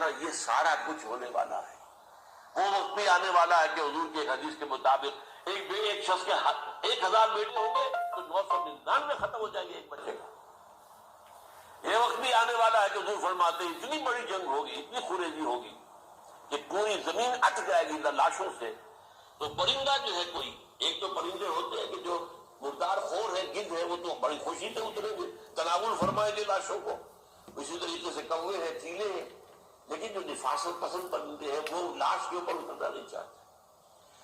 تمہارا یہ سارا کچھ ہونے والا ہے. وہ وقت بھی آنے والا ہے کہ حضور کے حدیث کے مطابق ایک شخص کے 1000 بیٹے ہوں گے تو 999 ختم ہو جائیں گے ایک بچے کا. یہ وقت بھی آنے والا ہے کہ حضور فرماتے ہیں اتنی بڑی جنگ ہوگی, اتنی خوریزی ہوگی کہ پوری زمین اٹ جائے گی لاشوں سے. تو پرندہ جو ہے کوئی, ایک تو پرندے ہوتے ہیں کہ جو مردار خور ہے, گدھ ہے, وہ تو بڑی خوشی سے اتریں گے, تناول فرمائیں گے لاشوں کو. اسی طریقے سے کوے ہیں, چیلے ہیں, لیکن جو نفاست پسند پرندے ہیں وہ لاش کے اوپر اترنا نہیں چاہتے.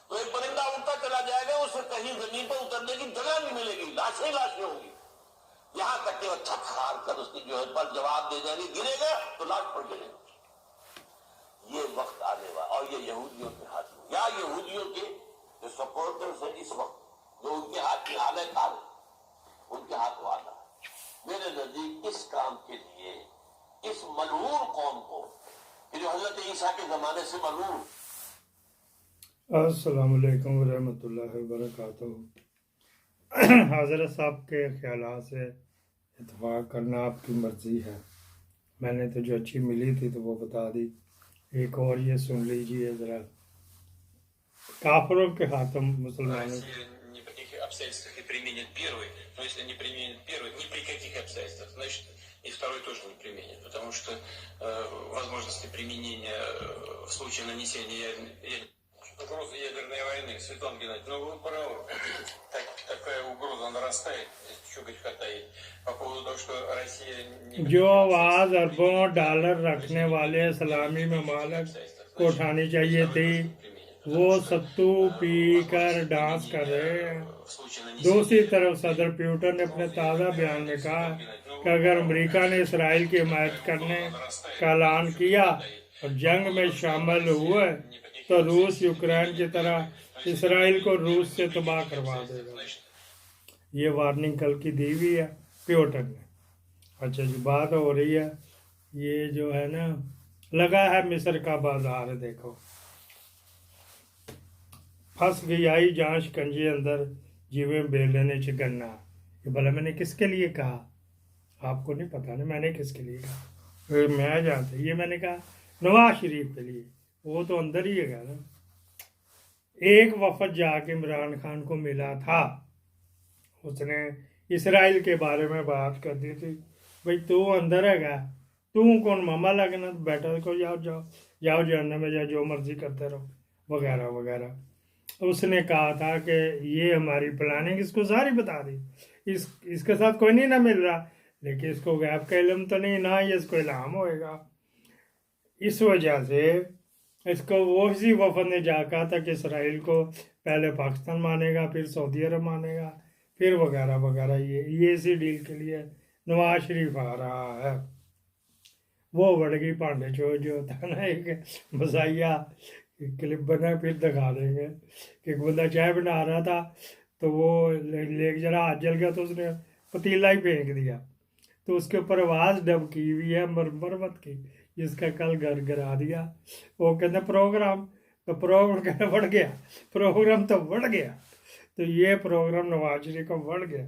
تو ایک پرندہ اڑتا چلا جائے گا, اسے کہیں زمین پر اترنے کی جگہ نہیں ملے گی, لاشیں لاشیں ہوں گی, یہاں تک کہ وہ تھک ہار کر اس کی جو ہے پر جواب دے جائے گی, گرے گا تو لاش پر گرے گا. یہ وقت آنے والا, اور یہ یہودیوں کے ہاتھ میں, یا یہودیوں کے جو سپورٹرز ہیں اس وقت, جو ان کے ہاتھ میں حالہ کار ان کے ہاتھ والا. میرے نزدیک اس کام کے لیے اس ملعون قوم کو کہ جو حضرت عیسیٰ کے زمانے سے ملعون. السلام علیکم ورحمۃ اللہ وبرکاتہ. حضرت صاحب کے خیالات سے اتفاق کرنا آپ کی مرضی ہے. میں نے تو جو اچھی ملی تھی تو وہ بتا دی. ایک اور یہ سن لیجیے ذرا. کافروں کے ہاتھوں مسلمانوں обстоятельствах и применит первый, но если не применит первый, ни при каких обстоятельствах, значит и второй тоже не применит, потому что возможности применения в случае нанесения угрозы ядерной войны, Светлана Геннадьевна, ну вы правы, такая угроза нарастает, еще говорит Катай, по поводу того, что Россия... جو آواز اربوں ڈالر رکھنے والے اسلامی ممالک کو اٹھانی چاہیے تھی وہ ستو پی کر ڈانس کر رہے ہیں. دوسری طرف صدر پیوٹن نے اپنے تازہ بیان میں کہا کہ اگر امریکہ نے اسرائیل کی حمایت کرنے کا اعلان کیا اور جنگ میں شامل ہوئے تو روس یوکرین کی طرح اسرائیل کو روس سے تباہ کروا دے گا. یہ وارننگ کل کی دی ہوئی ہے پیوٹن نے. اچھا جی, بات ہو رہی ہے یہ جو ہے نا لگا ہے مصر کا بازار. دیکھو پھنس گئی آئی جان شکنجے اندر جیویں بیلے نے چگنا. یہ بھلا میں نے کس کے لیے کہا, آپ کو نہیں پتا نا میں نے کس کے لیے کہا. میں جانتا, یہ میں نے کہا نواز شریف کے لیے, وہ تو اندر ہی ہے نا. ایک وفد جا کے عمران خان کو ملا تھا, اس نے اسرائیل کے بارے میں بات کر دی تھی. بھئی تو اندر ہے گا, تو کون ماما لگنا, بیٹھا کو جاؤ جہنم میں جاؤ, جو مرضی کرتے رہو وغیرہ وغیرہ. اس نے کہا تھا کہ یہ ہماری پلاننگ, اس کو ساری بتا دی. اس کے ساتھ کوئی نہیں نہ مل رہا, لیکن اس کو غیب کا علم تو نہیں, نہ ہی اس کو الہام ہوئے گا. اس وجہ سے اس کو وہ اسی وفد نے جا کہا تھا کہ اسرائیل کو پہلے پاکستان مانے گا, پھر سعودی عرب مانے گا, پھر وغیرہ وغیرہ. یہ اسی ڈیل کے لیے نواز شریف آ رہا ہے. وہ بڑھ گئی پانڈے جو ہوتا ہے نا ایک مزاحیہ کلپ بنا, پھر دکھا دیں گے کہ ایک بندہ چائے بنا رہا تھا تو وہ لے کے ذرا ہاتھ جل گیا تو اس نے پتیلا ہی پھینک دیا. تو اس کے اوپر آواز ڈب کی ہوئی ہے مرمت کی, جس کا کل گھر گرا دیا. وہ کہتے ہیں پروگرام, تو پروگرام کہنا بڑھ گیا, پروگرام تو بڑھ گیا. تو یہ پروگرام نواز شریف کا بڑھ گیا,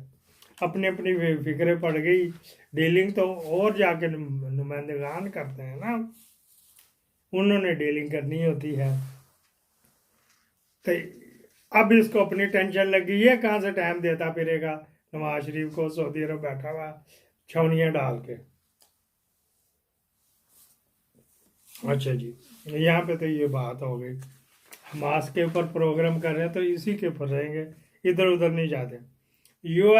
اپنی اپنی فکریں پڑ گئی. ڈیلنگ تو اور جا کے نمائندگان کرتے ہیں نا, انہوں نے ڈیلنگ کرنی ہوتی ہے. تو اب اس کو اپنی ٹینشن لگی, یہ کہاں سے ٹائم دیتا پھرے گا نواز شریف کو, سعودی عرب بیٹھا ہوا چھونیاں ڈال کے. اچھا جی, یہاں پہ تو یہ بات ہو گئی. حماس کے اوپر پروگرام کر رہے ہیں تو اسی کے اوپر رہیں گے, ادھر ادھر نہیں جاتے. یو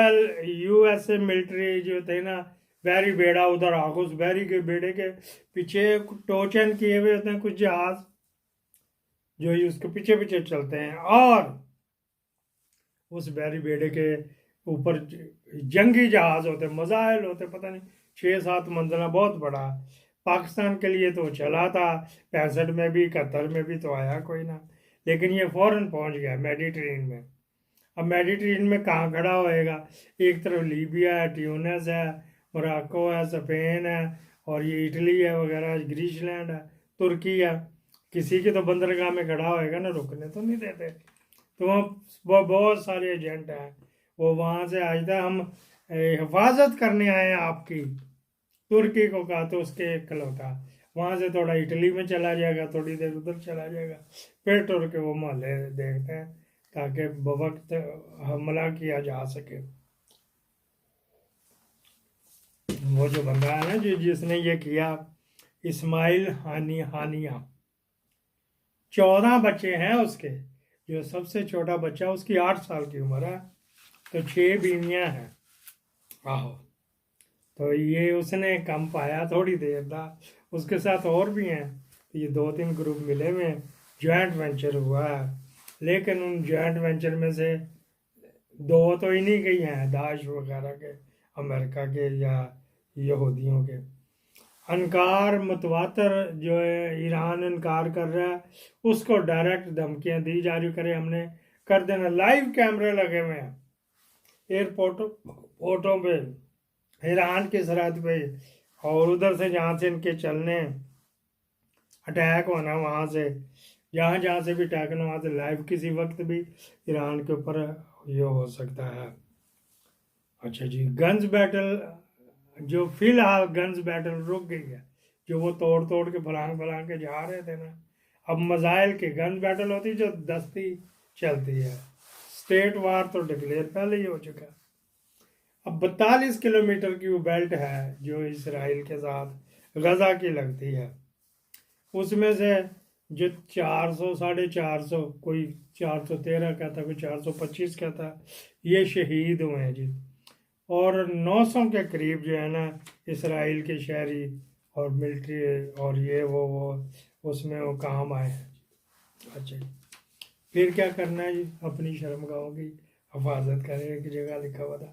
ایس اے ملٹری جو ہوتے ہیں نا, بحری بیڑا ادھر آگو, اس بحری کے بیڑے کے پیچھے ٹوچن کیے ہوئے ہوتے ہیں کچھ جہاز جو اس کے پیچھے پیچھے چلتے ہیں, اور اس بحری بیڑے کے اوپر جنگی جہاز ہوتے ہیں, مزائل ہوتے, پتہ نہیں 6-7 منزلہ, بہت بڑا. پاکستان کے لیے تو چلا تھا 65 میں بھی, 71 میں بھی تو آیا کوئی نہ, لیکن یہ فوراً پہنچ گیا میڈیٹرین میں. اب میڈیٹرین میں کہاں کھڑا ہوئے گا, ایک طرف لیبیا ہے, ٹیونس ہے, موراکو ہے, اسپین ہے, اور یہ اٹلی ہے وغیرہ, گریس لینڈ ہے, ترکی ہے. کسی کے تو بندرگاہ میں کھڑا ہوئے گا نا, رکنے تو نہیں دیتے. تو وہاں بہت سارے ایجنٹ ہیں, وہ وہاں سے آج تک ہم حفاظت کرنے آئے ہیں آپ کی. ترکی کو کہا تو اس کے کھلوتا, وہاں سے تھوڑا اٹلی میں چلا جائے گا، تھوڑی دیر ادھر چلا جائے گا، پھر ٹر کے وہ محلے دیکھتے ہیں تاکہ بوقت حملہ کیا جا سکے۔ وہ جو بندہ ہے نا جس نے یہ کیا، اسماعیل ہانیہ، 14 بچے ہیں اس کے، جو سب سے چھوٹا بچہ اس کی 8 سال کی عمر ہے، تو 6 بیویاں ہیں۔ آہو، تو یہ اس نے کم پایا، تھوڑی دیر تھا، اس کے ساتھ اور بھی ہیں، تو یہ 2-3 گروپ ملے ہوئے ہیں، جوائنٹ وینچر ہوا ہے، لیکن ان جوائنٹ وینچر میں سے 2 تو انہی کے ہی ہیں، داعش وغیرہ کے، امریکہ کے یا یہودیوں کے۔ انکار متواتر جو ہے، ایران انکار کر رہا ہے، اس کو ڈائریکٹ دھمکیاں دی جا رہی، کرے ہم نے کر دینا، لائیو کیمرے لگے ہوئے ہیں ایئرپورٹوں پہ، ایران کی سرحد پہ، اور ادھر سے جہاں سے ان کے چلنے اٹیک ہونا، وہاں سے جہاں سے بھی اٹیک ہونا، وہاں سے لائیو کسی وقت بھی ایران کے اوپر یہ ہو سکتا ہے۔ اچھا جی، گنز بیٹل، جو فی الحال گنز بیٹل رک گئی ہے، جو وہ توڑ کے پھلانگ کے جا رہے تھے نا، اب میزائل کی گنز بیٹل ہوتی جو دستی چلتی ہے، اسٹیٹ وار تو ڈکلیئر پہلے ہی ہو چکا ہے۔ اب 42 کلومیٹر کی وہ بیلٹ ہے جو اسرائیل کے ساتھ غزہ کی لگتی ہے، اس میں سے جو 400 450، کوئی 413 کہتا، کوئی 425 کہتا، یہ شہید ہوئے ہیں جی، اور 900 کے قریب جو ہے نا اسرائیل کے شہری اور ملٹری اور یہ وہ اس میں وہ کام آئے ہیں۔ اچھا جی، پھر کیا کرنا ہے جی؟ اپنی شرمگاہوں کی حفاظت کریں، ایک جگہ لکھا ہوا تھا،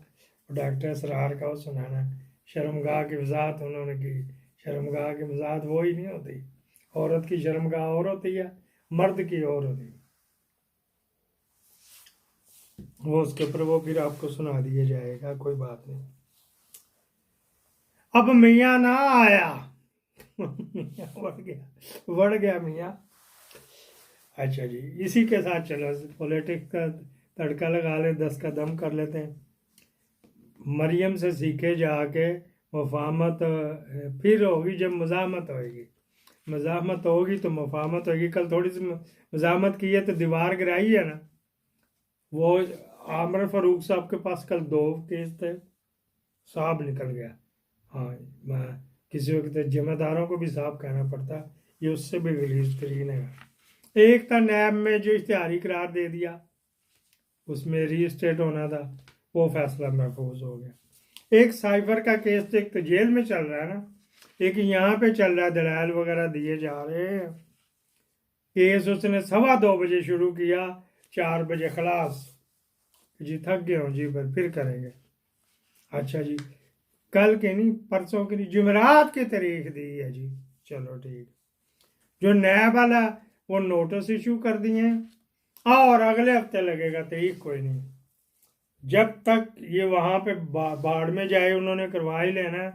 ڈاکٹر اسرار کا وہ سنانا، شرمگاہ کی وضاحت انہوں نے کی، شرمگاہ کی وضاحت وہی نہیں ہوتی، عورت کی شرمگاہ اور ہوتی ہے، مرد کی اور ہوتی ہے، وہ اس کے اوپر وہ پھر آپ کو سنا دیا جائے گا، کوئی بات نہیں۔ اب میاں نہ آیا، بڑھ گیا میاں۔ اچھا جی، اسی کے ساتھ چلو پولیٹکس کا تڑکا لگا لیں، 10 کا دم کر لیتے ہیں۔ مریم سے سیکھے جا کے مفاہمت پھر ہوگی جب مزاحمت ہوئے گی، مزاحمت ہوگی تو مفاہمت ہوگی۔ کل تھوڑی سی مزاحمت کی ہے تو دیوار گرائی ہے نا، وہ عامر فاروق صاحب کے پاس کل 2 کیس تھے، صاحب نکل گیا۔ ہاں، میں کسی وقت ذمہ داروں کو بھی صاحب کہنا پڑتا، یہ اس سے بھی غلیظ ترین ہے۔ ایک تھا نیب میں جو اشتہاری قرار دے دیا، اس میں ری اسٹیٹ ہونا تھا، وہ فیصلہ محفوظ ہو گیا۔ ایک سائفر کا کیس ایک تو جیل میں چل رہا ہے نا، ایک یہاں پہ چل رہا ہے، دلائل وغیرہ دیے جا رہے ہیں۔ کیس اس نے 2:15 بجے شروع کیا، 4 بجے خلاص، جی تھک گئے ہوں جی، پھر کریں گے۔ اچھا جی، کل کے نہیں، پرسوں کے نہیں، جمعرات کی تاریخ دی ہے جی، چلو ٹھیک۔ جو نیب والا وہ نوٹس ایشو کر دیے ہیں، اور اگلے ہفتے لگے گا، تاریخ کوئی نہیں، جب تک یہ وہاں پہ باڑ میں جائے انہوں نے کروا ہی لینا ہے۔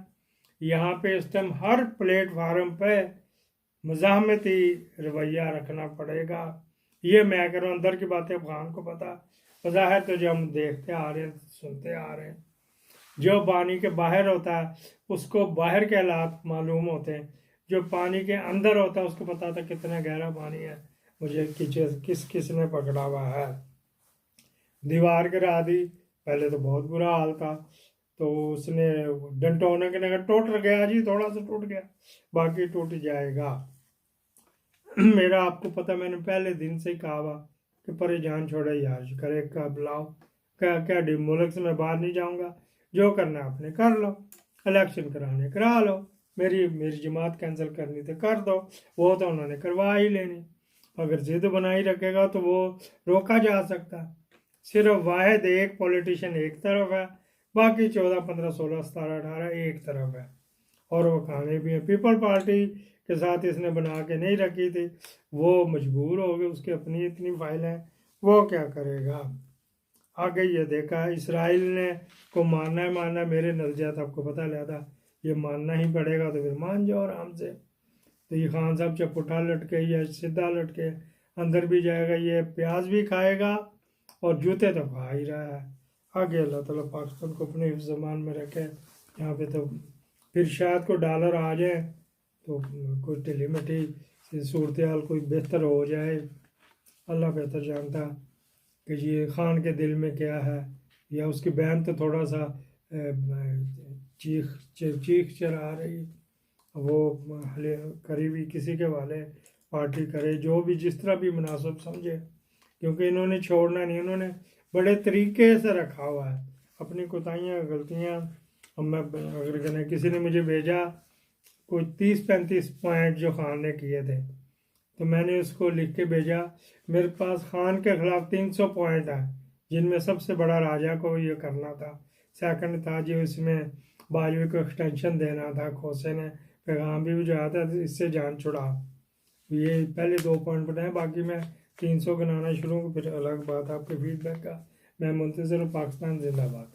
یہاں پہ اس ٹائم ہر پلیٹ فارم پہ مزاحمتی رویہ رکھنا پڑے گا۔ یہ میں کروں اندر کی باتیں افغان کو پتا، بظاہر تو جو ہم دیکھتے آ رہے ہیں، سنتے آ رہے ہیں، جو پانی کے باہر ہوتا ہے اس کو باہر کے حالات معلوم ہوتے ہیں، جو پانی کے اندر ہوتا ہے اس کو پتا تھا کتنا گہرا پانی ہے، مجھے کس نے پکڑا ہوا ہے۔ دیوار گرا دی، پہلے تو بہت برا حال تھا، تو اس نے ڈنٹونے کے نگر ٹوٹ گیا جی، تھوڑا سا ٹوٹ گیا، باقی ٹوٹ جائے گا۔ میرا آپ کو پتا، میں نے پہلے دن سے کہا ہوا کہ پرے جان چھوڑے یار، کرے کا بلاؤ، کیا ملک سے میں باہر نہیں جاؤں گا، جو کرنا آپ نے کر لو، الیکشن کرانے کرا لو، میری جماعت کینسل کرنی تھی کر دو، وہ تو انہوں نے کروا ہی لینی، اگر ضد بنائی رکھے گا تو وہ روکا جا سکتا۔ صرف واحد ایک پولیٹیشین ایک طرف ہے، باقی 14 15 16 17 18 ایک طرف ہے، اور وہ کھانے بھی ہیں۔ پیپل پارٹی کے ساتھ اس نے بنا کے نہیں رکھی تھی، وہ مجبور ہو گئے، اس کی اپنی اتنی فائل ہیں، وہ کیا کرے گا۔ آگے یہ دیکھا اسرائیل نے کو ماننا ہے، میرے نظریات آپ کو پتہ لیا تھا، یہ ماننا ہی پڑے گا تو پھر مان جاؤ آرام سے۔ تو یہ خان صاحب چپٹھا لٹکے یا سیدھا لٹکے اندر بھی جائے گا، یہ پیاز بھی کھائے گا اور جوتے تو کھا ہی رہا ہے۔ آگے اللہ تعالیٰ پاکستان کو اپنے حفظ امان میں رکھے، یہاں پہ تو پھر شاید کو ڈالر آ جائے تو کوئی ٹھیلی مٹی صورتحال کوئی بہتر ہو جائے، اللہ بہتر جانتا کہ یہ خان کے دل میں کیا ہے، یا اس کی بہن تو تھوڑا سا چیخ چلا رہی، وہ قریبی کسی کے والے پارٹی کرے، جو بھی جس طرح بھی مناسب سمجھے، کیونکہ انہوں نے چھوڑنا نہیں، انہوں نے بڑے طریقے سے رکھا ہوا ہے اپنی کوتاہیاں غلطیاں. اب میں اگر کسی نے مجھے بھیجا کوئی 30-35 پوائنٹ جو خان نے کیے تھے، تو میں نے اس کو لکھ کے بھیجا. میرے پاس خان کے خلاف 300 پوائنٹ ہیں، جن میں سب سے بڑا راجہ کو یہ کرنا تھا، سیکنڈ تھا جو اس میں باجوے کو ایکسٹینشن دینا تھا، کھوسے نے پیغام بھی بھجوایا تھا اس سے جان چھڑا. یہ پہلے 2 پوائنٹ بتائیں، باقی میں 300 گنانا شروع ہوں، پھر الگ بات آپ کے فیڈ بیک کا. میں منتظر ہوں. پاکستان زندہ باد.